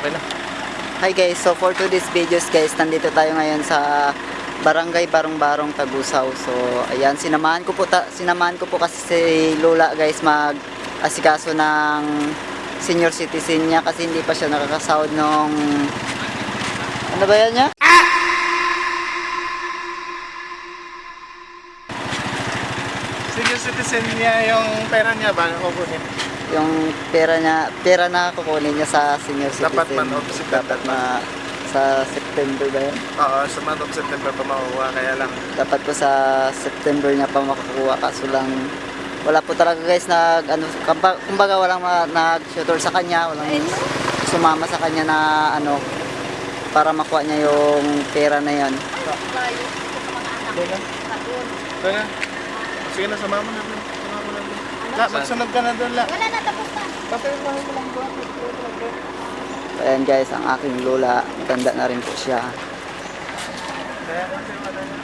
Okay na. Hi guys, so for today's videos guys, nandito tayo ngayon sa Barangay Barong-Barong, Tagusaw. So ayan, sinamahan ko po kasi si Lola guys mag-asikaso ng senior citizen niya kasi hindi pa siya nakakasahod nung ano ba yan niya? Senior citizen niya, yung pera niya ba kukunin? Yung pera na kukunin niya sa senior citizen. Dapat man of September. Dapat na sa September ba yan? Oo, sa month of September pa makukuha, kaya lang. Dapat po sa September niya pa makakuha, kaso lang wala po talaga guys kumbaga walang nag-tutor sa kanya, walang sumama sa kanya na para makuha niya yung pera na yon. Ito na. Sige na, sama mo na doon. Magsunod ka na doon, La. Wala na, tapos na. Papayumahin mo lang doon. Ayan guys, ang aking lola, matanda na rin po siya. Kaya kasi wala na.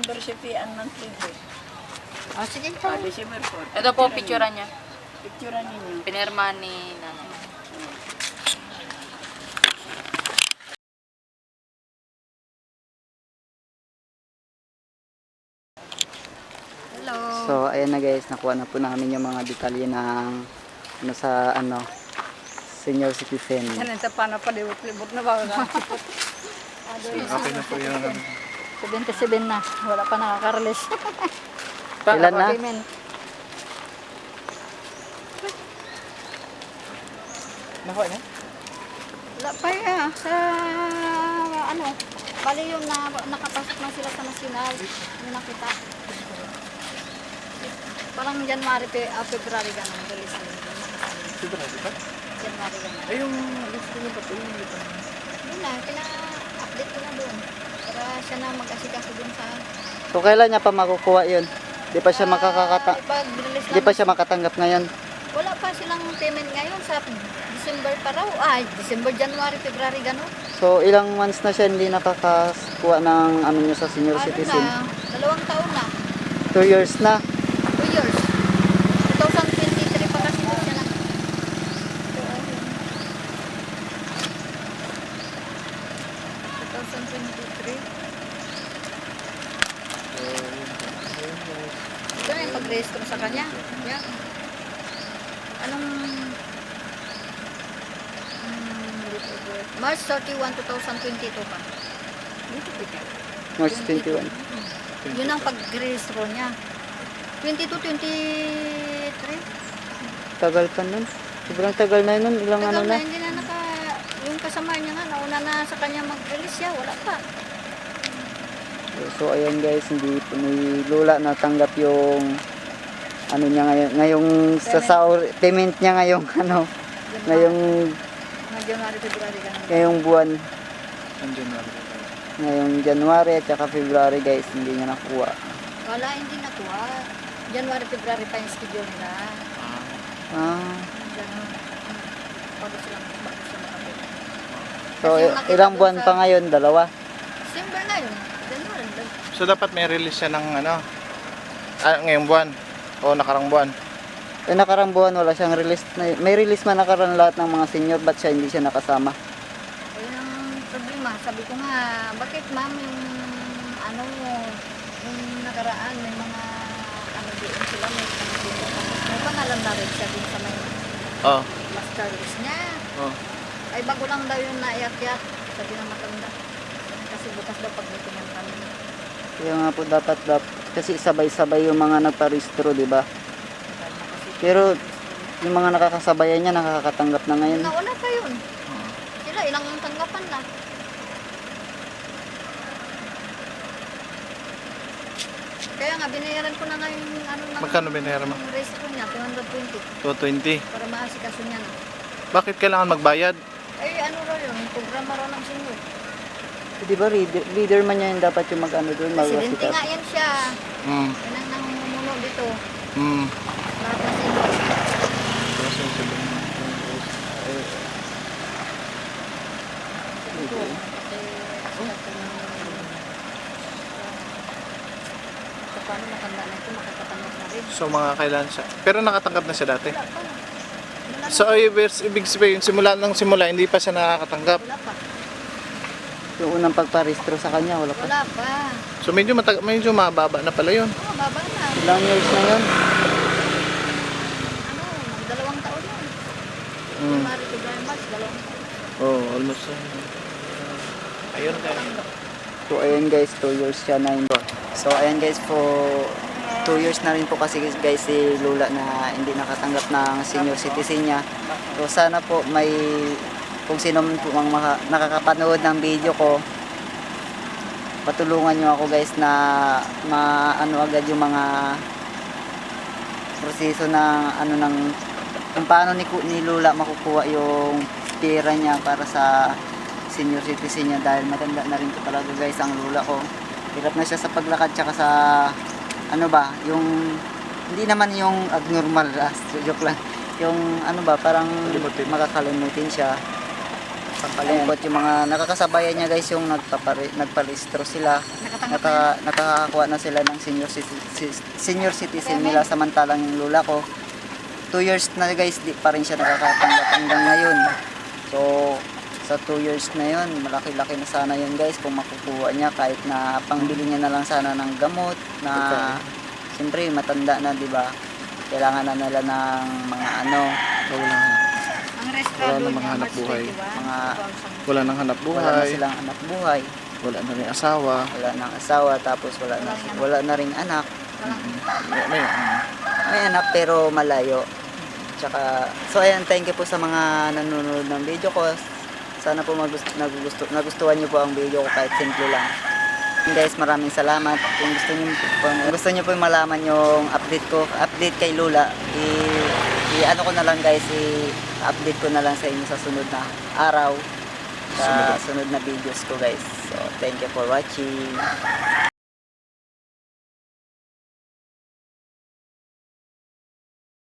Membership fee and monthly fee. Sige po. December 4. Ito po, picturean niya. Picturean ninyo. Pinirma ni nanay. Hello. So ayan na guys, nakuha na po namin yung mga detalye ng senior citizen. Yan ito paano pa libot na ba? Okay na po yung 77 na. Wala pa nakaka-release. Ilan na? Payment. nakuha na? Wala pa sa bali yung nakapasok na sila sa national. Yung nakita. Parang January, February ganun. Release nila. February pa? January ganun. Ay, yung list ko yung pa po yung lipan. Yun na, update ko na doon. Para siya na mag-asikaso doon sa... So kailan niya pa makukuha yun? Di pa siya Ipag-release di pa siya makatanggap ngayon. Wala pa silang payment ngayon sa December pa raw. December, January, February, gano'n. So ilang months na siya hindi nakakakuha ng niya sa senior citizen? Na, 2 taon na. 2 years na. 2 years. 2023 pa kasi doon siya na. 2023. Ito na yung pag-rehistro sa kanya. Yan. Anong... March 31, 2022 pa. Dito pika. March 21. Yun ang pag-rehistro niya. 22, 23. Tagal pa nun. Sobrang tagal na yun. Ilang Tagal na. hindi na yung kasama niya nga, nauna na sa kanya mag-release siya. Wala pa. So ayan guys, hindi po ni Lola natanggap yung niya ngayong payment niya ngayong ngayong January, February ganun. ngayong buwan, Ang January. ngayong January at saka February guys, hindi niya nakuha. Wala, hindi nakuha. January, February pa yung schedule nila. Ganun. Bago sila makapit. So Kasi yung nakita ilang dun buwan sa- pa ngayon? 2? December na yun. January. So dapat may release siya ng ngayong buwan o nakarang buwan. Nakarang buwan wala siyang release. May release man nakaraan lahat ng mga senior, but siya hindi siya nakasama. Ayun ang problema. Sabi ko nga, bakit ma'am yung yung nakaraan may mga doon sila may pangalan na rin siya din sa may Oh. master list niya. Oh. Ay bago lang daw yung naiyak-yak. Sabi ng matanda. Kasi bukas daw pagdatingan kami. Kaya nga po dapat kasi sabay-sabay yung mga nagparehistro, di ba? Pero yung mga nakakasabayan niya nakakatanggap na ngayon. Nauna pa yun. Sila ilang tanggapan na. Kaya nga binayaran ko na nga yung Magkano binayaran mo? yung registro niya, 220 220. para maasikaso niya na. Bakit kailangan magbayad? Ay ano raw yun, programa raw ng senior. Di ba leader man niya yung dapat yung mag-ano doon, Presidente nga mag-asikaso. yan siya. Hmm. Yan ang namumuno dito. Hmm. Lahat ng senior. Kasi sabihin mo, Ito. So, paano matanda na ito? Makakatanggap na rin. So mga kailan siya. Pero nakatanggap na siya dati. Wala pa. Wala So ibig sabihin, simula hindi pa siya nakakatanggap. Wala pa. Yung unang pagparehistro sa kanya, wala pa. Wala pa. So medyo mababa na pala yun. Oh, baba na. Ilang years na yun? Ano, mag-2 taon yun. Hmm. January to March, 2 taon. Oh, almost. Ayun guys. So ayan guys, 2 years siya na yun. So ayan guys, po 2 years na rin po kasi guys si Lola na hindi nakatanggap ng senior citizen niya. So sana po may, kung sino man po ang nakakapanood ng video ko, patulungan nyo ako guys na maano agad yung mga proseso ng ano ng kung paano ni Lola makukuha yung pera niya para sa senior citizen niya, dahil matanda na rin po talaga guys ang Lola ko. Hirap na siya sa paglakad tsaka sa ano ba, yung hindi naman yung abnormal, joke lang. Yung ano ba, parang Kalimutin. makakalimutin siya. Pampalungkot yung mga nakakasabayan niya guys, yung nagparehistro sila. Nakatanggap na. Nakakakuha na sila ng senior citizen nila, samantalang yung Lola ko 2 years na guys, di pa rin siya nakakatanggap hanggang ngayon. So sa 2 years na yun, malaki-laki na sana yun guys kung makukuha niya, kahit na pangbili niya na lang sana ng gamot na siyempre matanda na, di ba? Kailangan na nila ng mga ano, Ang Wala restaurant na niya, mga hanap March buhay. 21, Mga- 2000. Wala nang hanap wala na buhay. silang anak buhay, Wala na rin asawa. wala nang asawa, tapos wala na ring anak. May anak pero malayo. Tsaka, so ayan, thank you po sa mga nanonood ng video ko. Sana po nagustuhan niyo po ang video ko kahit simple lang. And guys, maraming salamat. Kung gusto niyo po malaman yung update kay Lola, ano ko na lang guys, i-update ko na lang sa inyo sa sunod na araw, sa sunod na videos ko guys. So, thank you for watching.